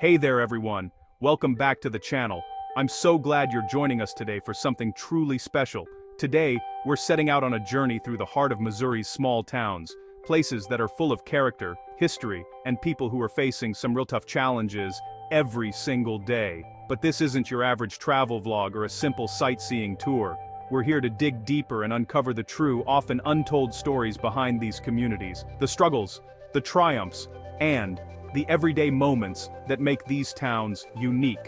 Hey there everyone, welcome back to the channel. I'm so glad you're joining us today for something truly special. Today, we're setting out on a journey through the heart of Missouri's small towns, places that are full of character, history, and people who are facing some real tough challenges every single day. But this isn't your average travel vlog or a simple sightseeing tour. We're here to dig deeper and uncover the true, often untold stories behind these communities, the struggles, the triumphs, and the everyday moments that make these towns unique.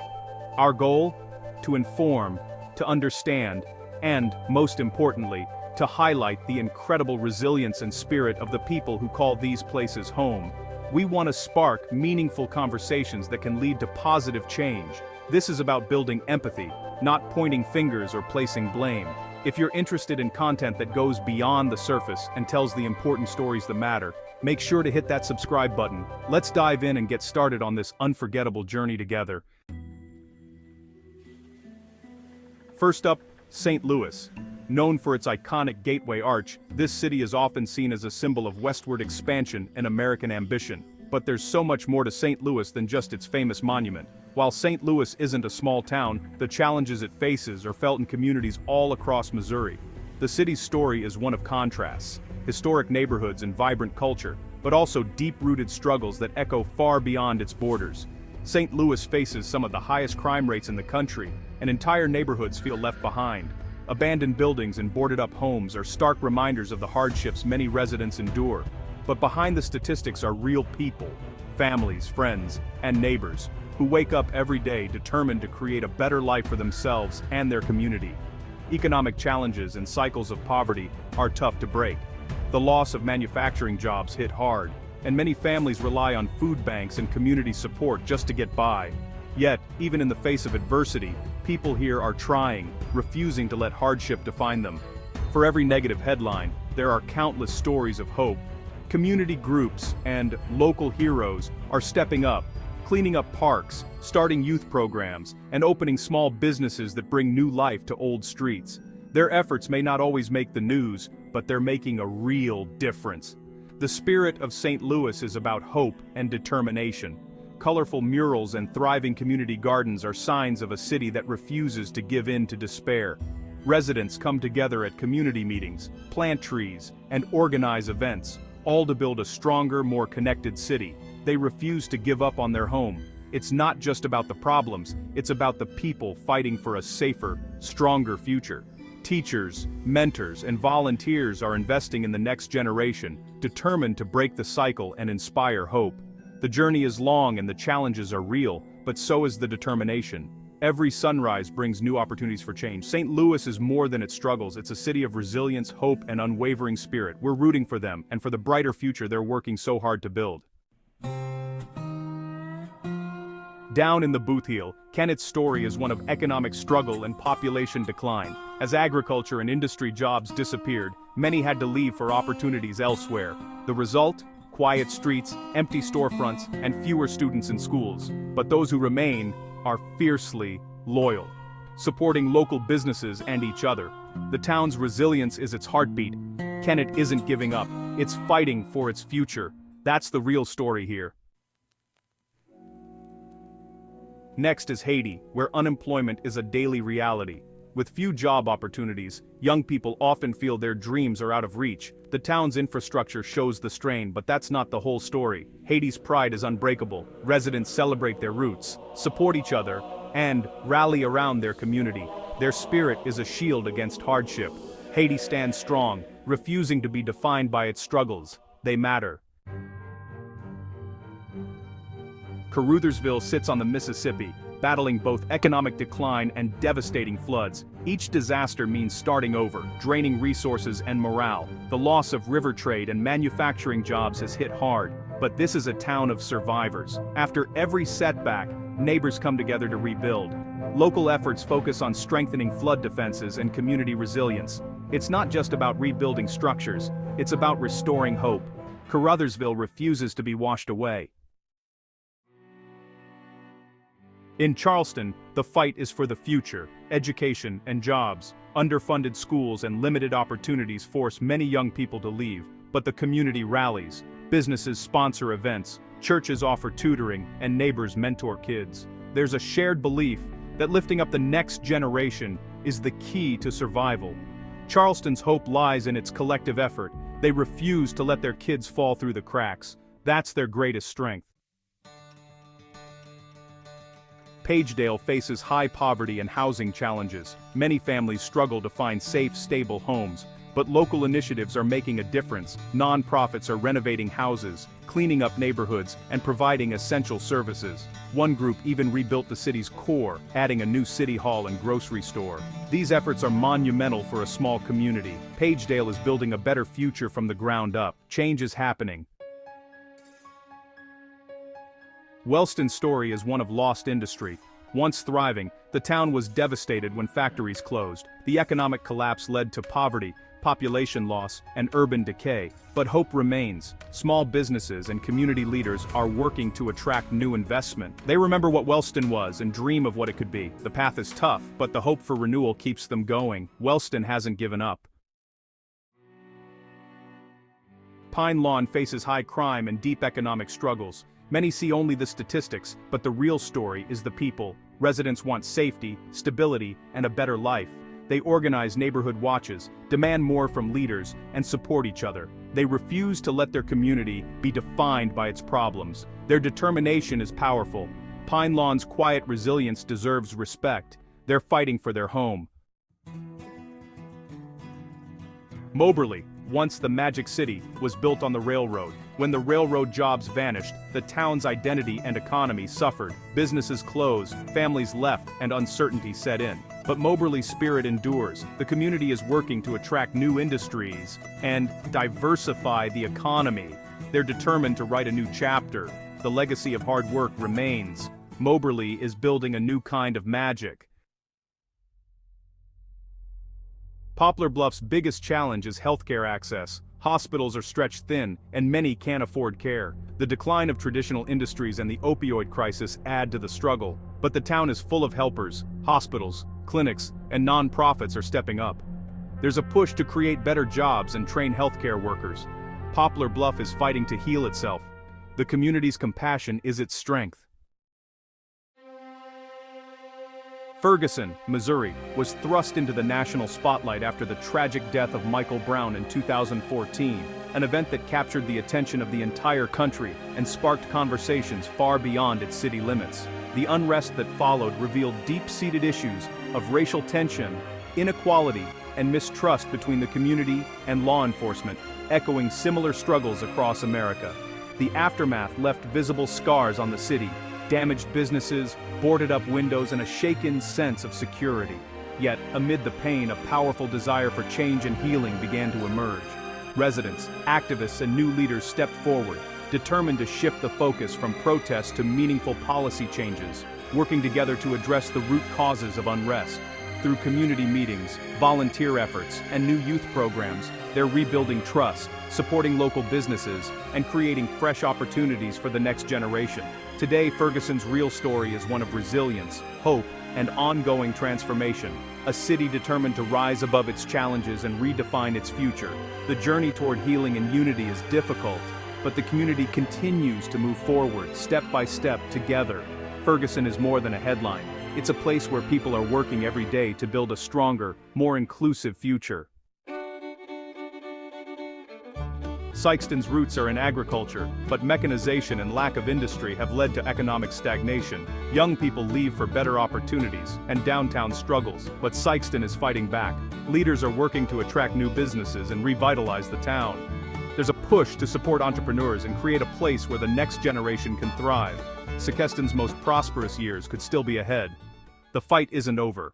Our goal? To inform, to understand, and, most importantly, to highlight the incredible resilience and spirit of the people who call these places home. We want to spark meaningful conversations that can lead to positive change. This is about building empathy, not pointing fingers or placing blame. If you're interested in content that goes beyond the surface and tells the important stories that matter, make sure to hit that subscribe button. Let's dive in and get started on this unforgettable journey together. First up, St. Louis. Known for its iconic Gateway Arch, this city is often seen as a symbol of westward expansion and American ambition. But there's so much more to St. Louis than just its famous monument. While St. Louis isn't a small town, the challenges it faces are felt in communities all across Missouri. The city's story is one of contrasts, historic neighborhoods and vibrant culture, but also deep-rooted struggles that echo far beyond its borders. St. Louis faces some of the highest crime rates in the country, and entire neighborhoods feel left behind. Abandoned buildings and boarded-up homes are stark reminders of the hardships many residents endure. But behind the statistics are real people, families, friends, and neighbors, who wake up every day determined to create a better life for themselves and their community. Economic challenges and cycles of poverty are tough to break. The loss of manufacturing jobs hit hard, and many families rely on food banks and community support just to get by. Yet, even in the face of adversity, people here are trying, refusing to let hardship define them. For every negative headline, there are countless stories of hope. Community groups and local heroes are stepping up, cleaning up parks, starting youth programs, and opening small businesses that bring new life to old streets. Their efforts may not always make the news, but they're making a real difference. The spirit of St. Louis is about hope and determination. Colorful murals and thriving community gardens are signs of a city that refuses to give in to despair. Residents come together at community meetings, plant trees, and organize events, all to build a stronger, more connected city. They refuse to give up on their home. It's not just about the problems, it's about the people fighting for a safer, stronger future. Teachers, mentors, and volunteers are investing in the next generation, determined to break the cycle and inspire hope. The journey is long and the challenges are real, but so is the determination. Every sunrise brings new opportunities for change. St. Louis is more than its struggles. It's a city of resilience, hope, and unwavering spirit. We're rooting for them and for the brighter future they're working so hard to build. Down in the Booth Heel, Kennett's story is one of economic struggle and population decline. As agriculture and industry jobs disappeared, many had to leave for opportunities elsewhere. The result? Quiet streets, empty storefronts, and fewer students in schools. But those who remain are fiercely loyal, supporting local businesses and each other. The town's resilience is its heartbeat. Kennett isn't giving up, it's fighting for its future. That's the real story here. Next is Haiti, where unemployment is a daily reality. With few job opportunities, young people often feel their dreams are out of reach. The town's infrastructure shows the strain, but that's not the whole story. Haiti's pride is unbreakable. Residents celebrate their roots, support each other, and rally around their community. Their spirit is a shield against hardship. Haiti stands strong, refusing to be defined by its struggles. They matter. Caruthersville sits on the Mississippi, battling both economic decline and devastating floods. Each disaster means starting over, draining resources and morale. The loss of river trade and manufacturing jobs has hit hard, but this is a town of survivors. After every setback, neighbors come together to rebuild. Local efforts focus on strengthening flood defenses and community resilience. It's not just about rebuilding structures, it's about restoring hope. Caruthersville refuses to be washed away. In Charleston, the fight is for the future, education and jobs. Underfunded schools and limited opportunities force many young people to leave, but the community rallies. Businesses sponsor events, Churches offer tutoring, and neighbors mentor kids. There's a shared belief that lifting up the next generation is the key to survival. Charleston's hope lies in its collective effort. They refuse to let their kids fall through the cracks. That's their greatest strength. Pagedale faces high poverty and housing challenges. Many families struggle to find safe, stable homes. But local initiatives are making a difference. Nonprofits are renovating houses, cleaning up neighborhoods, and providing essential services. One group even rebuilt the city's core, adding a new city hall and grocery store. These efforts are monumental for a small community. Pagedale is building a better future from the ground up. Change is happening. Wellston's story is one of lost industry. Once thriving, the town was devastated when factories closed. The economic collapse led to poverty, population loss, and urban decay. But hope remains. Small businesses and community leaders are working to attract new investment. They remember what Wellston was and dream of what it could be. The path is tough, but the hope for renewal keeps them going. Wellston hasn't given up. Pine Lawn faces high crime and deep economic struggles. Many see only the statistics, but the real story is the people. Residents want safety, stability, and a better life. They organize neighborhood watches, demand more from leaders, and support each other. They refuse to let their community be defined by its problems. Their determination is powerful. Pine Lawn's quiet resilience deserves respect. They're fighting for their home. Moberly, once the Magic City, was built on the railroad. When the railroad jobs vanished, the town's identity and economy suffered. Businesses closed, families left, and uncertainty set in. But Moberly's spirit endures. The community is working to attract new industries and diversify the economy. They're determined to write a new chapter. The legacy of hard work remains. Moberly is building a new kind of magic. Poplar Bluff's biggest challenge is healthcare access. Hospitals are stretched thin, and many can't afford care. The decline of traditional industries and the opioid crisis add to the struggle. But the town is full of helpers. Hospitals, clinics, and nonprofits are stepping up. There's a push to create better jobs and train healthcare workers. Poplar Bluff is fighting to heal itself. The community's compassion is its strength. Ferguson, Missouri, was thrust into the national spotlight after the tragic death of Michael Brown in 2014, an event that captured the attention of the entire country and sparked conversations far beyond its city limits. The unrest that followed revealed deep-seated issues of racial tension, inequality, and mistrust between the community and law enforcement, echoing similar struggles across America. The aftermath left visible scars on the city, damaged businesses, boarded up windows, and a shaken sense of security. Yet, amid the pain, a powerful desire for change and healing began to emerge. Residents, activists, and new leaders stepped forward, determined to shift the focus from protests to meaningful policy changes, working together to address the root causes of unrest. Through community meetings, volunteer efforts, and new youth programs, they're rebuilding trust, supporting local businesses, and creating fresh opportunities for the next generation. Today, Ferguson's real story is one of resilience, hope, and ongoing transformation. A city determined to rise above its challenges and redefine its future. The journey toward healing and unity is difficult, but the community continues to move forward, step by step, together. Ferguson is more than a headline. It's a place where people are working every day to build a stronger, more inclusive future. Sikeston's roots are in agriculture, but mechanization and lack of industry have led to economic stagnation. Young people leave for better opportunities, and downtown struggles, but Sikeston is fighting back. Leaders are working to attract new businesses and revitalize the town. There's a push to support entrepreneurs and create a place where the next generation can thrive. Sikeston's most prosperous years could still be ahead. The fight isn't over.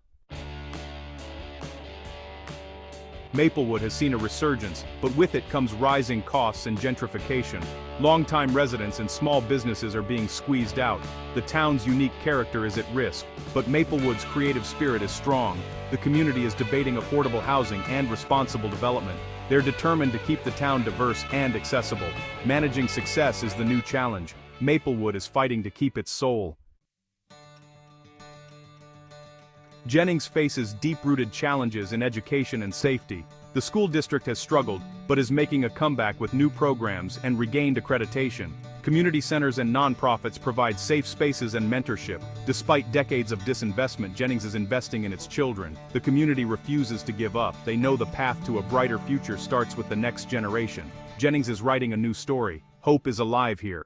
Maplewood has seen a resurgence, but with it comes rising costs and gentrification. Longtime residents and small businesses are being squeezed out. The town's unique character is at risk, but Maplewood's creative spirit is strong. The community is debating affordable housing and responsible development. They're determined to keep the town diverse and accessible. Managing success is the new challenge. Maplewood is fighting to keep its soul. Jennings faces deep-rooted challenges in education and safety. The school district has struggled, but is making a comeback with new programs and regained accreditation. Community centers and nonprofits provide safe spaces and mentorship. Despite decades of disinvestment, Jennings is investing in its children. The community refuses to give up. They know the path to a brighter future starts with the next generation. Jennings is writing a new story. Hope is alive here.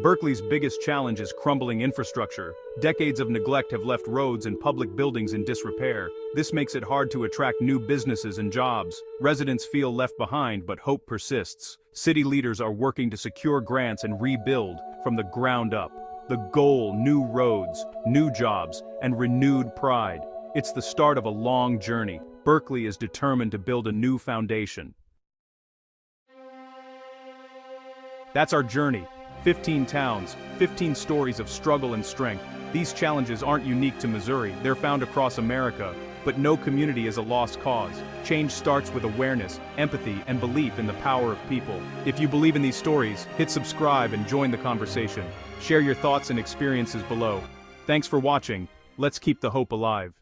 Berkeley's biggest challenge is crumbling infrastructure. Decades of neglect have left roads and public buildings in disrepair. This makes it hard to attract new businesses and jobs. Residents feel left behind, but hope persists. City leaders are working to secure grants and rebuild from the ground up. The goal: new roads, new jobs, and renewed pride. It's the start of a long journey. Berkeley is determined to build a new foundation. That's our journey. 15 towns, 15 stories of struggle and strength. These challenges aren't unique to Missouri, they're found across America. But no community is a lost cause. Change starts with awareness, empathy, and belief in the power of people. If you believe in these stories, hit subscribe and join the conversation. Share your thoughts and experiences below. Thanks for watching. Let's keep the hope alive.